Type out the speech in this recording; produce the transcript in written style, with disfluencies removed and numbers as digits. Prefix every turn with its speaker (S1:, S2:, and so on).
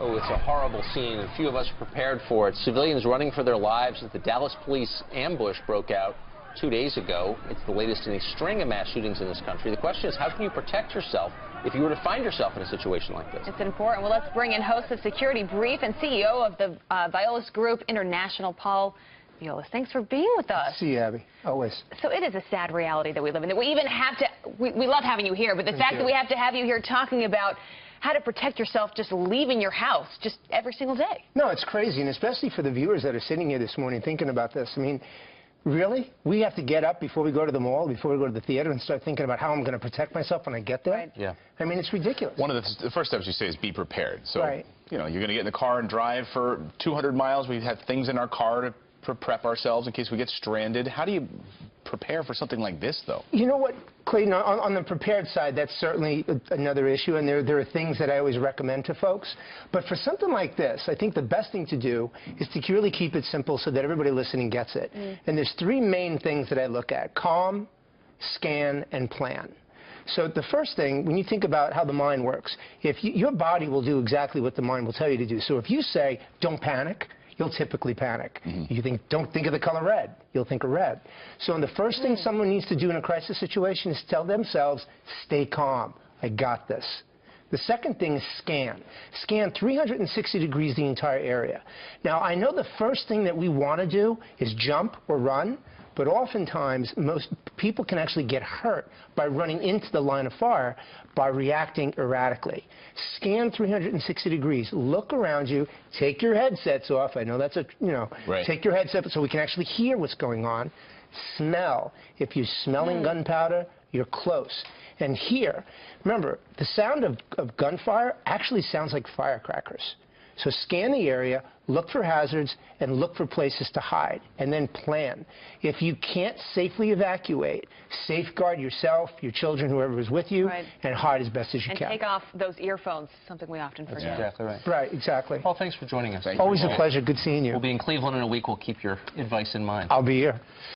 S1: Oh, it's a horrible scene, and few of us are prepared for it. Civilians running for their lives as the Dallas police ambush broke out 2 days ago. It's the latest in a string of mass shootings in this country. The question is, how can you protect yourself if you were to find yourself in a situation like this?
S2: It's important. Well, let's bring in host of Security Brief and CEO of the Viollis Group International, Paul Viollis. Thanks for being with us.
S3: See you, Abby. Always.
S2: So it is a sad reality that we live in. That we even have to, we love having you here, but the fact that we have to have you here talking about how to protect yourself just leaving your house just every single day.
S3: No, it's crazy, and especially for the viewers that are sitting here this morning thinking about this. I mean, really? We have to get up before we go to the mall, before we go to the theater, and start thinking about how I'm going to protect myself when I get there?
S2: Right.
S1: Yeah.
S3: I mean, it's ridiculous.
S4: One of the first steps you say is be prepared. So,
S3: right.
S4: You know, you're going to get in the car and drive for 200 miles. We have things in our car to prep ourselves in case we get stranded. How do you prepare for something like this, though?
S3: You know what, Clayton, on the prepared side, that's certainly another issue, and there are things that I always recommend to folks. But for something like this, I think the best thing to do is to really keep it simple so that everybody listening gets it. And there's three main things that I look at: calm, scan, and plan. So the first thing, when you think about how the mind works, your body will do exactly what the mind will tell you to do. So if you say, don't panic, you'll typically panic. You think, don't think of the color red, you'll think of red. So the first thing someone needs to do in a crisis situation is tell themselves, stay calm, I got this. The second thing is scan. Scan 360 degrees the entire area. Now, I know the first thing that we want to do is jump or run, but oftentimes most people can actually get hurt by running into the line of fire by reacting erratically. Scan 360 degrees. Look around you. Take your headsets off. I know that's
S4: Right.
S3: Take your headsets so we can actually hear what's going on. Smell. If you're smelling gunpowder, you're close. And hear. Remember, the sound of gunfire actually sounds like firecrackers. So scan the area, look for hazards, and look for places to hide, and then plan. If you can't safely evacuate, safeguard yourself, your children, whoever is with you, and hide as best as you can.
S2: And take off those earphones, something we often forget.
S1: That's exactly right.
S3: Right, exactly.
S1: Paul, thanks for joining us.
S3: Always a pleasure. Good seeing you.
S1: We'll be in Cleveland in a week. We'll keep your advice in mind.
S3: I'll be here.